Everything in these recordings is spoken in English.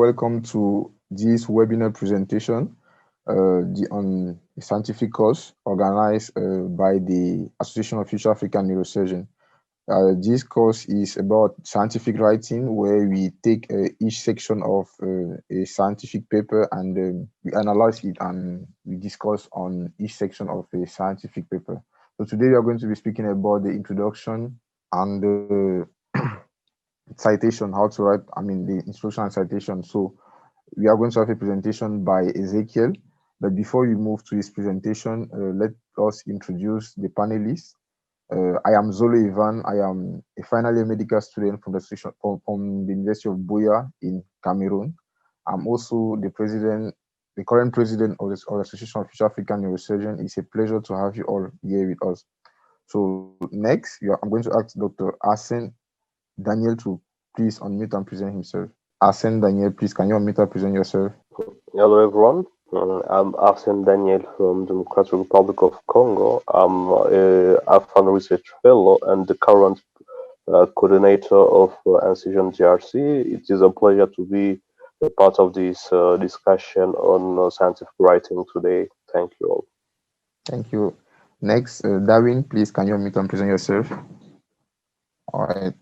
welcome to this webinar presentation on a scientific course organized by the Association of Future African Neurosurgeons. This course is about scientific writing, where we take each section of a scientific paper and we analyze it and we discuss on each section of a scientific paper. So today we are going to be speaking about the introduction and the citation, how to write, the introduction and citation. So we are going to have a presentation by Ezekiel. But before we move to his presentation, let us introduce the panelists. I am Zolo Ivan. I am a final year medical student from the University of Buea in Cameroon. I'm also the current president of the Association of Future African Neurosurgeons. It's a pleasure to have you all here with us. So next, I'm going to ask Dr. Arsene Daniel to please unmute and present himself. Arsene Daniel, please, can you unmute and present yourself? Hello, everyone. I'm Arsene Daniel from the Democratic Republic of Congo. I'm a AFAN Research Fellow and the current coordinator of Incision GRC. It is a pleasure to be a part of this discussion on scientific writing today. Thank you all. Thank you. Next, Darwin, please, can you unmute and present yourself? All right.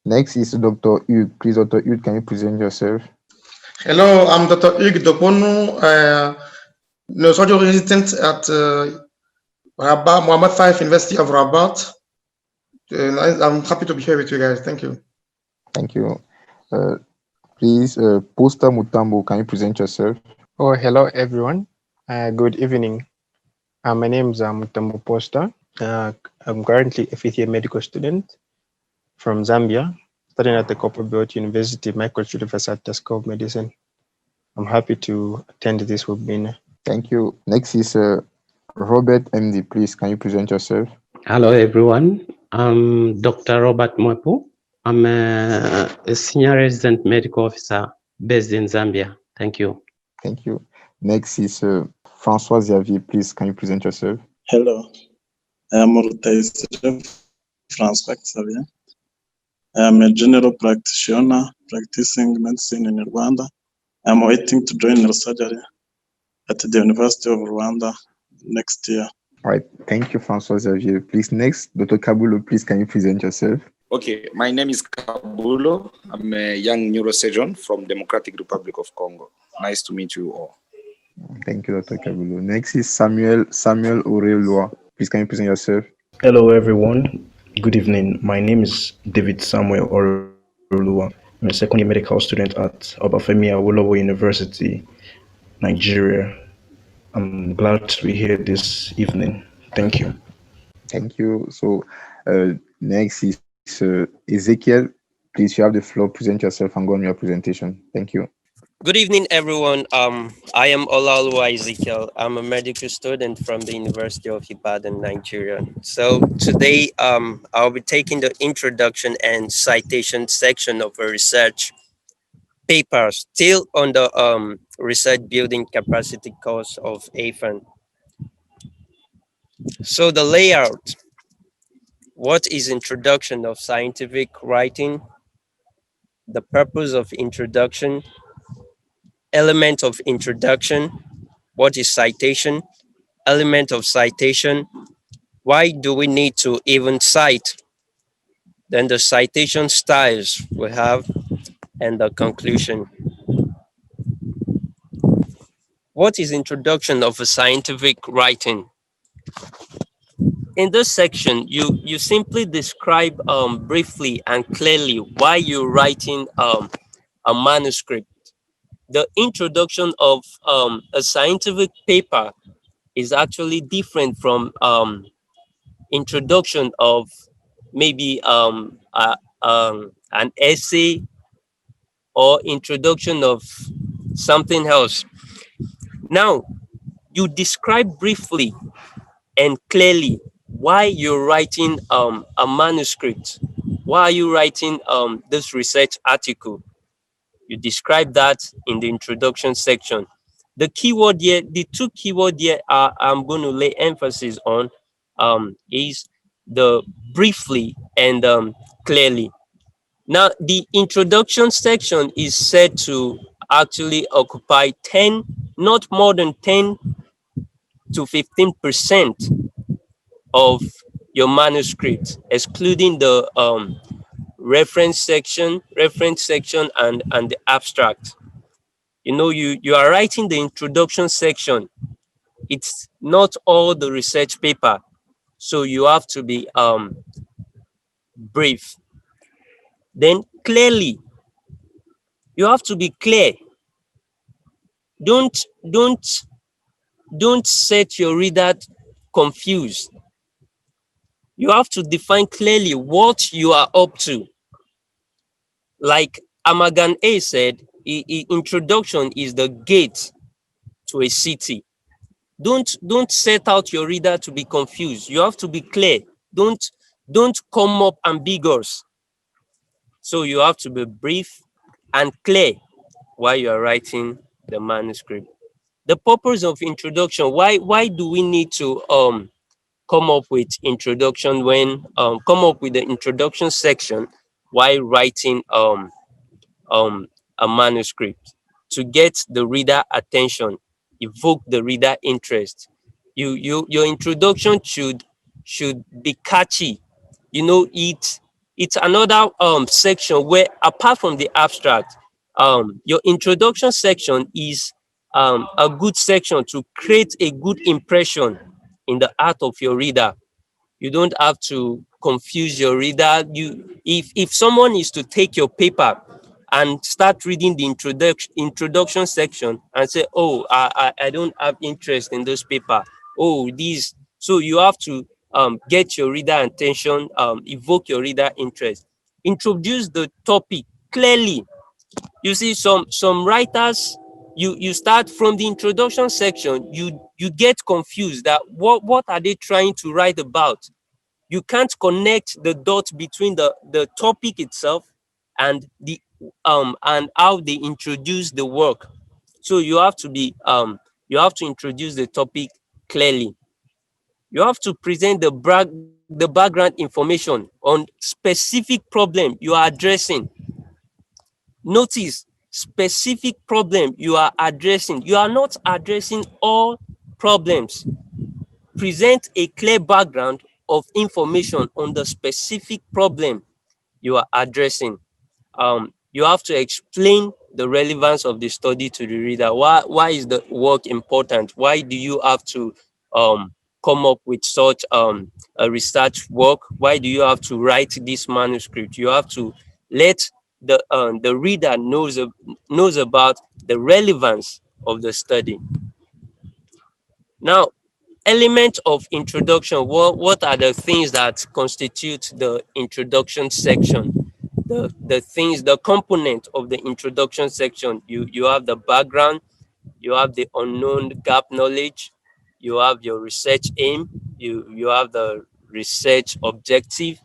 Next is Dr. Hugues. Please, Dr. Hugues, can you present yourself? Hello, I'm Dr. Hugues Doponu, neurosurgery resident at Rabat, Mohammed V University of Rabat. I'm happy to be here with you guys. Thank you. Thank you. Please, Poster Mutambo, can you present yourself? Oh, hello, everyone. Good evening. My name is Mutambo Poster. I'm currently a fifth year medical student from Zambia, studying at the Copperbelt University Microchip University School of Medicine. I'm happy to attend this webinar. Thank you. Next is Robert MD. Please, can you present yourself? Hello, everyone. I'm Dr. Robert Mwepu. I'm a senior resident medical officer based in Zambia. Thank you. Thank you. Next is François Xavier. Please, can you present yourself? Hello. I'm François Xavier. I'm a general practitioner practicing medicine in Rwanda. I'm waiting to join neurosurgery at the University of Rwanda next year. All right. Thank you, François Xavier. Please, next, Dr. Kabulo, please, can you present yourself? Okay, my name is Kabulo. I'm a young neurosurgeon from Democratic Republic of Congo. Nice to meet you all. Thank you, Dr. Kabulo. Next is Samuel Olaoluwa. Please, can you present yourself? Hello, everyone. Good evening. My name is David Samuel Olaoluwa. I'm a second year medical student at Obafemi Awolowo University, Nigeria. I'm glad to be here this evening. Thank you. Thank you. So next is Ezekiel. Please, you have the floor. Present yourself and go on your presentation. Thank you. Good evening, everyone. I am Olaoluwa Ezekiel. I'm a medical student from the University of Ibadan, Nigeria. So today, I'll be taking the introduction and citation section of a research paper, still on the research building capacity course of AFAN. So the layout: what is introduction of scientific writing? The purpose of introduction. Element of introduction. What is citation? Element of citation. Why do we need to even cite? Then the citation styles we have, and the conclusion. What is introduction of a scientific writing? In this section, you simply describe briefly and clearly why you're writing a manuscript. The introduction of a scientific paper is actually different from introduction of maybe an essay or introduction of something else. Now, you describe briefly and clearly why you're writing a manuscript. Why are you writing this research article? You describe that in the introduction section. The keyword here, the two keywords here I'm going to lay emphasis on is the briefly and clearly. Now, the introduction section is said to actually occupy 10, not more than 10 to 15% of your manuscript, excluding the reference section, and the abstract. You know, you are writing the introduction section. It's not all the research paper, so you have to be brief. Then clearly, you have to be clear. Don't don't don't set your reader confused. You have to define clearly what you are up to. Like Amagan A said, introduction is the gate to a city. Don't set out your reader to be confused. You have to be clear. Don't come up ambiguous. So you have to be brief and clear while you are writing the manuscript. The purpose of introduction, why do we need to come up with introduction when come up with the introduction section while writing a manuscript? To get the reader attention, evoke the reader interest. Your introduction should be catchy. You know, it's another section where, apart from the abstract, your introduction section is a good section to create a good impression in the heart of your reader. You don't have to confuse your reader. If someone is to take your paper and start reading the introduction section and say, oh, I don't have interest in this paper, oh, these, so you have to get your reader attention, evoke your reader interest, introduce the topic clearly. You see, some writers, you start from the introduction section, you get confused that what are they trying to write about. You can't connect the dots between the topic itself and the and how they introduce the work. So you have to be you have to introduce the topic clearly. You have to present the background information on specific problem you are addressing. Notice, specific problem you are addressing. You are not addressing all problems. Present a clear background of information on the specific problem you are addressing. You have to explain the relevance of the study to the reader. Why is the work important? Why do you have to come up with such a research work? Why do you have to write this manuscript? You have to let the reader knows about the relevance of the study. Now, element of introduction. What are the things that constitute the introduction section? The component of the introduction section. You have the background, you have the unknown gap knowledge, you have your research aim, you have the research objective,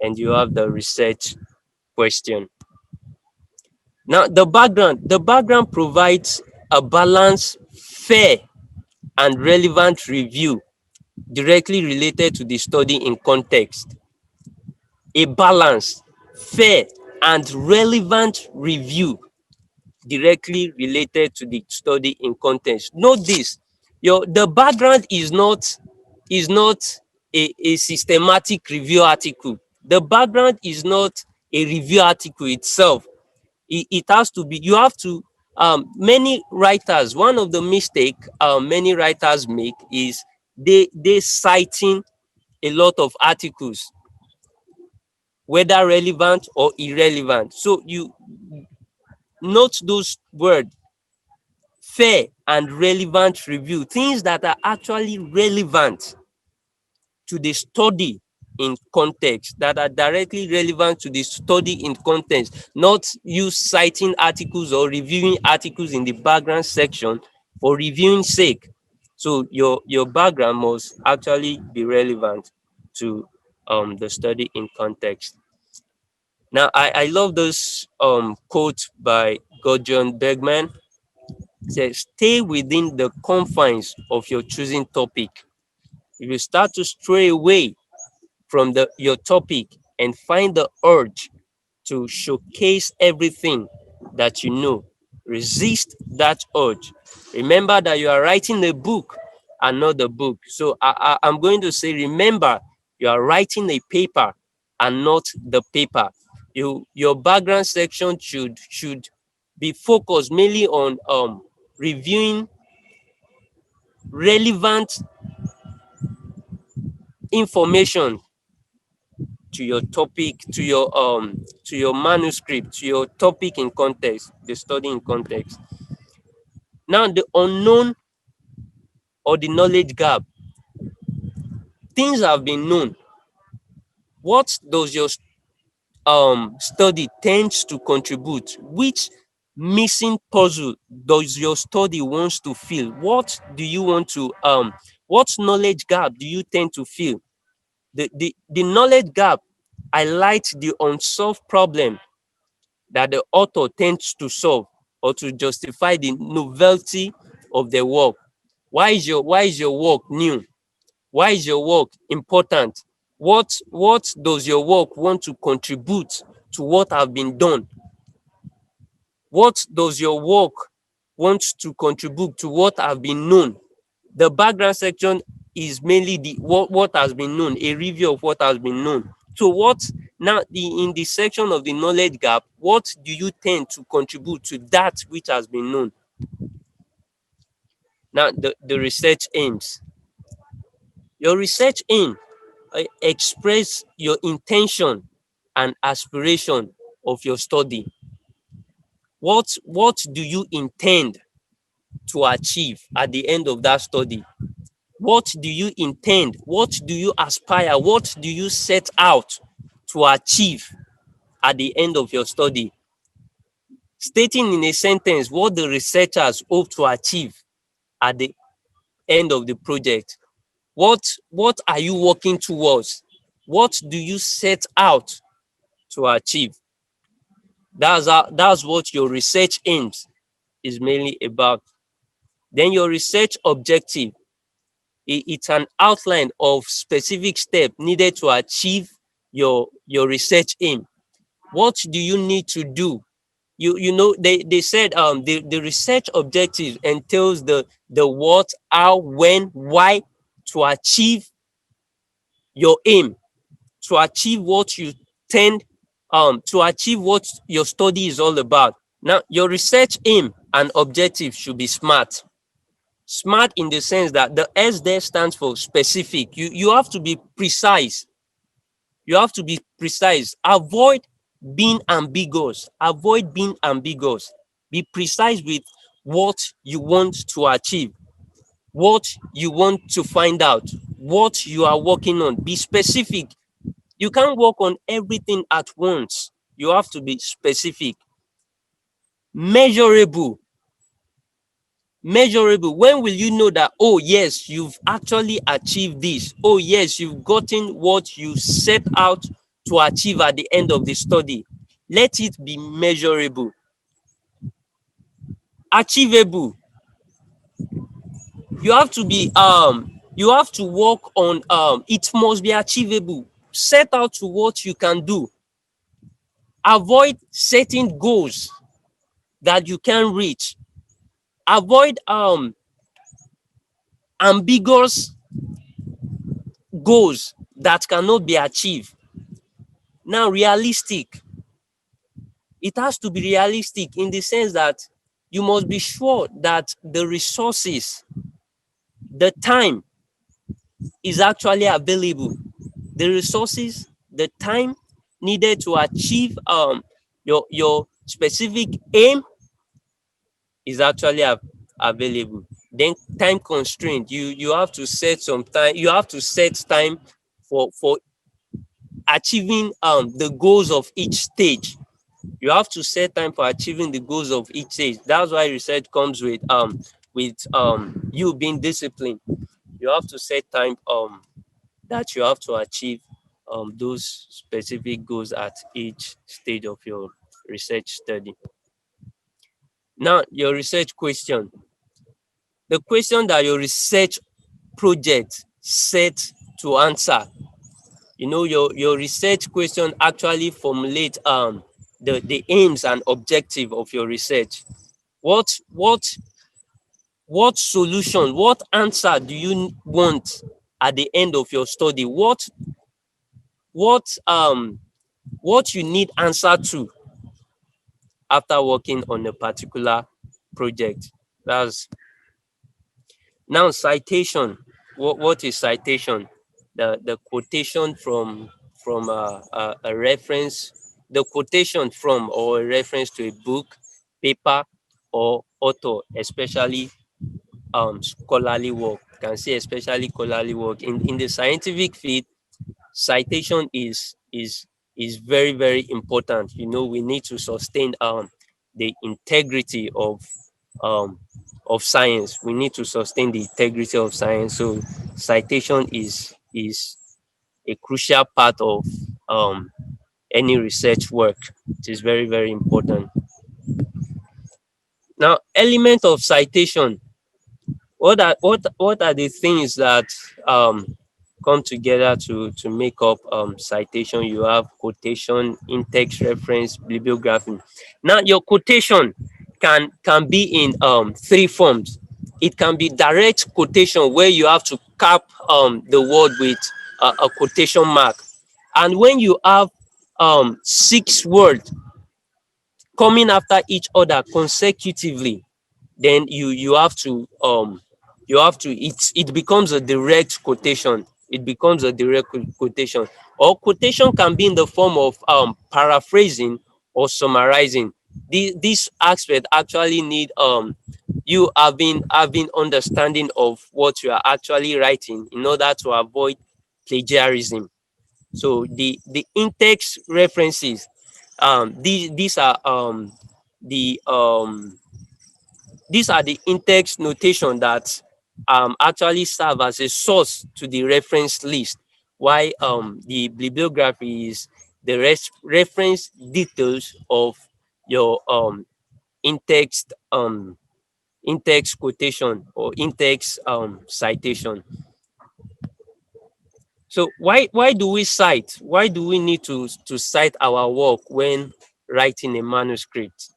and you have the research question. Now, the background provides a balanced, fair, and relevant review directly related to the study in context. A balanced, fair, and relevant review directly related to the study in context. Note this: the background is not a systematic review article. The background is not a review article itself. It has to be. You have to. Many writers, one of the mistake many writers make is they citing a lot of articles, whether relevant or irrelevant. So you note those words: fair and relevant review, things that are actually relevant to the study in context, that are directly relevant to the study in context, not you citing articles or reviewing articles in the background section for reviewing sake. So your background must actually be relevant to the study in context. Now, I love this quote by Gordon Bergman. It says, stay within the confines of your choosing topic. If you start to stray away from your topic and find the urge to showcase everything that you know. Resist that urge. Remember that you are writing a book and not the book. So I'm going to say, remember, you are writing a paper and not the paper. Your background section should be focused mainly on reviewing relevant information to your topic, to your manuscript, to your topic in context, the study in context. Now, the unknown or the knowledge gap. Things have been known. What does your study tends to contribute? Which missing puzzle does your study wants to fill? What do you want to what knowledge gap do you tend to fill? The knowledge gap highlights the unsolved problem that the author tends to solve or to justify the novelty of the work. Why is your work new? Why is your work important? What does your work want to contribute to what have been done? What does your work want to contribute to what have been known? The background section is mainly the what has been known, a review of what has been known. So what now in the section of the knowledge gap, what do you tend to contribute to that which has been known? Now the research aims. Your research aim express your intention and aspiration of your study. What do you intend to achieve at the end of that study? What do you intend? What do you aspire? What do you set out to achieve at the end of your study? Stating in a sentence what the researchers hope to achieve at the end of the project. What are you working towards? What do you set out to achieve? That's what your research aims is mainly about. Then your research objective. It's an outline of specific steps needed to achieve your research aim. What do you need to do? You know, they said the research objective entails the what, how, when, why to achieve your aim, to achieve what you tend to achieve what your study is all about. Now, your research aim and objective should be SMART. SMART in the sense that the S there stands for specific. You have to be precise. You have to be precise. Avoid being ambiguous. Avoid being ambiguous. Be precise with what you want to achieve, what you want to find out, what you are working on. Be specific. You can't work on everything at once. You have to be specific. Measurable. Measurable. When will you know that, oh yes, you've actually achieved this? Oh yes, you've gotten what you set out to achieve at the end of the study? Let it be measurable. Achievable. You have to be you have to work on it must be achievable. Set out to what you can do. Avoid setting goals that you can reach. Avoid ambiguous goals that cannot be achieved. Now, realistic. It has to be realistic in the sense that you must be sure that the resources, the time is actually available. The resources, the time needed to achieve your specific aim is actually available. Then time constraint. You have to set some time. You have to set time for achieving the goals of each stage. You have to set time for achieving the goals of each stage. That's why research comes with you being disciplined. You have to set time that you have to achieve those specific goals at each stage of your research study. Now, your research question. The question that your research project set to answer. You know, your research question actually formulate the aims and objective of your research. What solution, what answer do you want at the end of your study? What you need answer to after working on a particular project? That's now citation. What is citation? The quotation from a reference, the quotation from or a reference to a book, paper, or author, especially scholarly work. You can say especially scholarly work in the scientific field. Citation is very, very important. You know, we need to sustain the integrity of science. We need to sustain the integrity of science. So citation is a crucial part of any research work. It is very, very important. Now, element of citation. What are the things that come together to make up citation? You have quotation, in-text reference, bibliography. Now, your quotation can be in three forms. It can be direct quotation, where you have to cap the word with a quotation mark. And when you have 6 words coming after each other consecutively, then you have to it becomes a direct quotation. It becomes a direct quotation. Or quotation can be in the form of paraphrasing or summarizing. This aspect actually need you having understanding of what you are actually writing in order to avoid plagiarism. So the in-text references, these are the in-text notation that actually serve as a source to the reference list, while the bibliography is the reference details of your in-text quotation or in-text citation. So why do we cite? Why do we need to cite our work when writing a manuscript?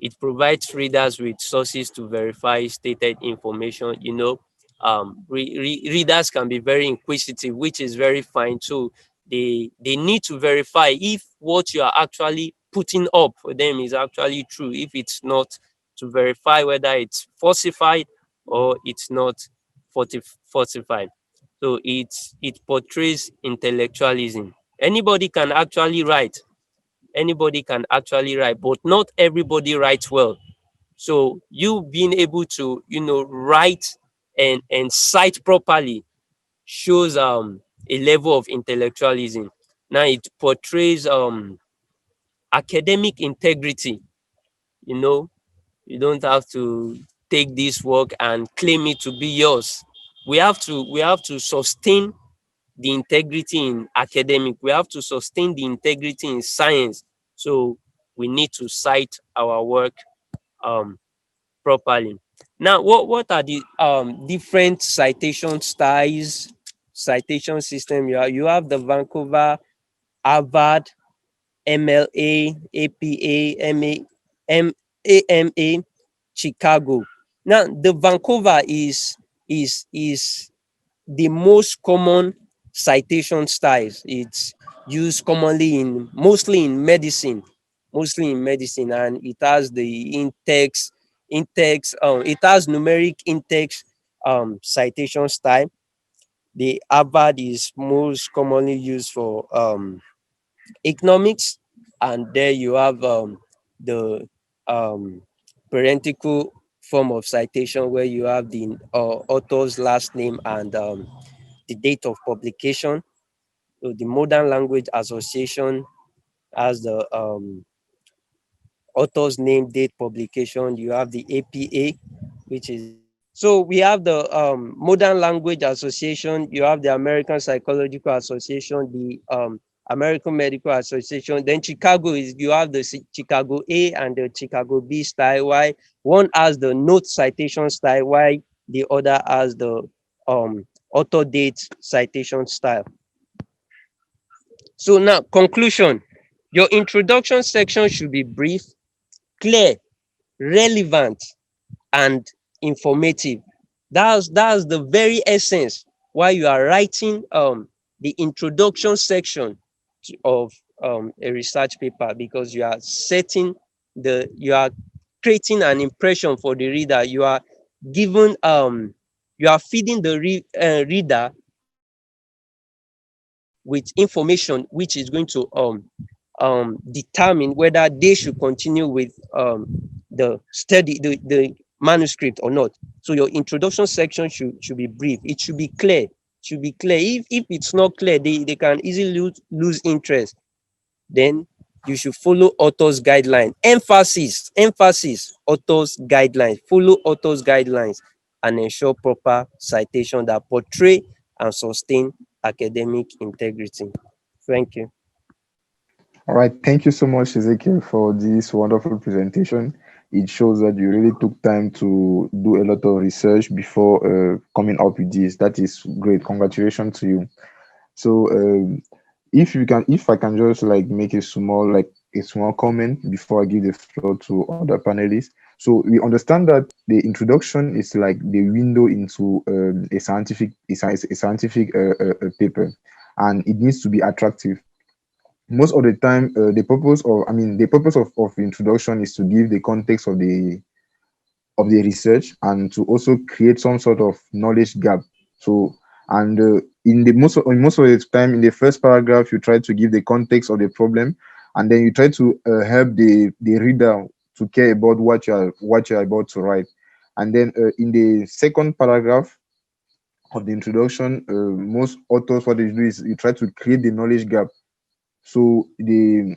It provides readers with sources to verify stated information. You know, readers can be very inquisitive, which is very fine. So they need to verify if what you are actually putting up for them is actually true. If it's not, to verify whether it's falsified or it's not falsified. So it portrays intellectualism. Anybody can actually write. Anybody can actually write, but not everybody writes well. So you being able to, write and cite properly shows a level of intellectualism. Now it portrays academic integrity. You know, you don't have to take this work and claim it to be yours. We have to sustain the integrity in academic. We have to sustain the integrity in science. So we need to cite our work properly. Now, what are the different citation styles, citation system? You have the Vancouver, Harvard, MLA, APA, AMA, Chicago. Now, the Vancouver is the most common citation styles. It's used commonly mostly in medicine, and it has the in-text, it has numeric in-text citation style. The Harvard is most commonly used for economics, and there you have the parenthetical form of citation, where you have the author's last name and the date of publication. So the Modern Language Association has the author's name, date, publication. You have the APA, which is, so we have the Modern Language Association. You have the American Psychological Association, the American Medical Association. Then Chicago is, you have the Chicago A and the Chicago B style. Why one has the note citation style, while the other has the author date citation style. So now, conclusion. Your introduction section should be brief, clear, relevant, and informative. That's the very essence why you are writing the introduction section of a research paper, because you are you are creating an impression for the reader. You are given you are feeding the reader with information which is going to determine whether they should continue with the study, the manuscript or not. So your introduction section should be brief. It should be clear. It should be clear. If it's not clear, they can easily lose interest. Then you should follow author's guideline. Emphasis, author's guidelines. Follow author's guidelines and ensure proper citation that portray and sustain academic integrity. Thank you. All right, thank you so much, Ezekiel, for this wonderful presentation. It shows that you really took time to do a lot of research before coming up with this. That is great. Congratulations to you. So, if I can just like make a small comment before I give the floor to other panelists. So we understand that the introduction is like the window into a scientific paper, and it needs to be attractive. Most of the time, the purpose of introduction is to give the context of the research and to also create some sort of knowledge gap. So, and in the most of the time, in the first paragraph, you try to give the context of the problem, and then you try to help the reader to care about what you're about to write. And then in the second paragraph of the introduction, most authors, what they do is you try to create the knowledge gap. So you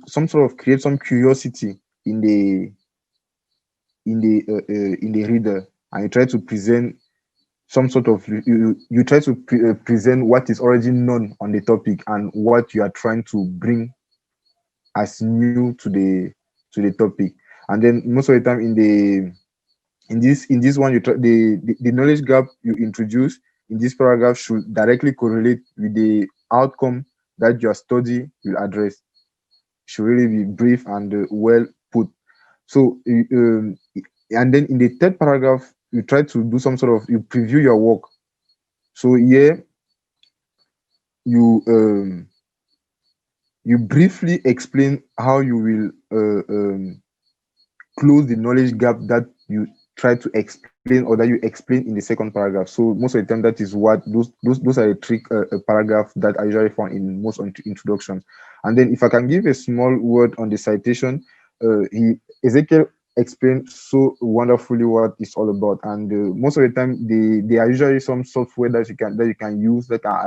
some sort of create some curiosity in the reader, and you try to present some sort of you try to present what is already known on the topic and what you are trying to bring as new to the topic. And then most of the time in this one, the knowledge gap you introduce in this paragraph should directly correlate with the outcome that your study will address. It should really be brief and well put. So and then in the third paragraph, you try to do some sort of, you preview your work. So here you briefly explain how you will close the knowledge gap that you try to explain, or that you explain in the second paragraph. So most of the time, that is what those are the trick paragraphs that are usually found in most introductions. And then if I can give a small word on the citation, Ezekiel explained so wonderfully what it's all about. And most of the time, there are usually some software that you can use that can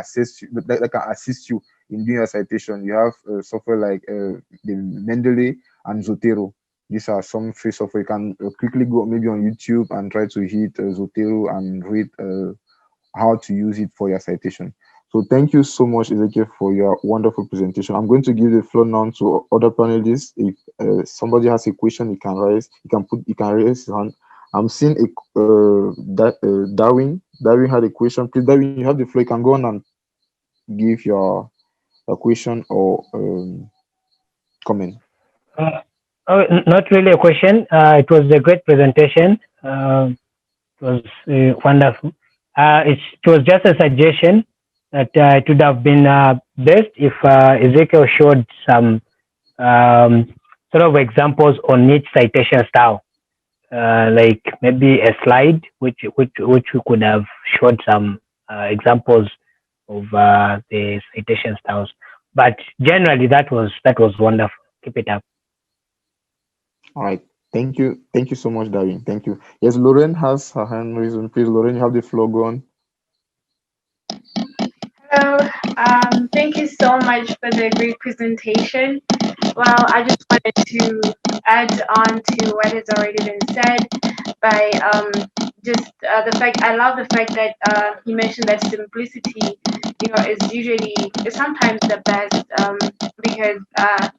assist you in doing a citation. You have software like the Mendeley and Zotero. These are some free software. You can quickly go maybe on YouTube and try to hit Zotero and read how to use it for your citation. So thank you so much, Ezekiel, for your wonderful presentation. I'm going to give the floor now to other panelists. If somebody has a question, he can raise his hand. I'm seeing Darwin. Darwin had a question. Please, Darwin, you have the floor. You can go on and give your question or comment. Not really a question. It was a great presentation. It was wonderful. It was just a suggestion that it would have been best if Ezekiel showed some sort of examples on each citation style, like maybe a slide which we could have showed some examples of the citation styles. But generally, that was wonderful. Keep it up. All right. Thank you so much, Darwin. Thank you. Yes, Lauren has her hand raised. Please, Lauren, you have the floor. Go on. Hello. Thank you so much for the great presentation. Well, I just wanted to add on to what has already been said by just the fact, I love the fact that he mentioned that simplicity, is sometimes the best, because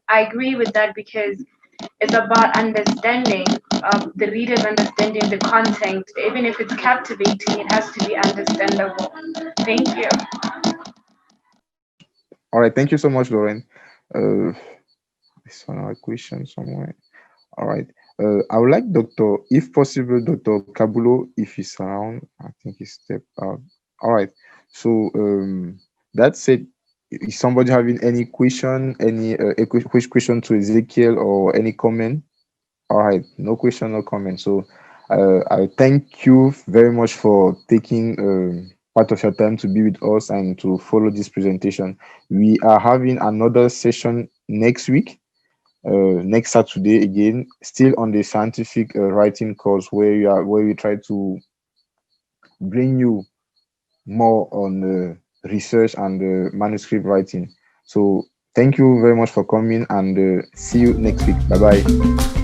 I agree with that, because it's about understanding, the reader's understanding the content. Even if it's captivating, it has to be understandable. Thank you. All right, thank you so much, Lauren. This one question somewhere. All right. I would like if possible, Dr. Kabulo, if he's around. I think he stepped out. All right. So that said, is somebody having any question, any question to Ezekiel or any comment? All right, no question, no comment. So I thank you very much for taking part of your time to be with us and to follow this presentation. We are having another session next week. Next Saturday again, still on the scientific writing course where we try to bring you more on research and manuscript writing. So thank you very much for coming and see you next week. Bye bye.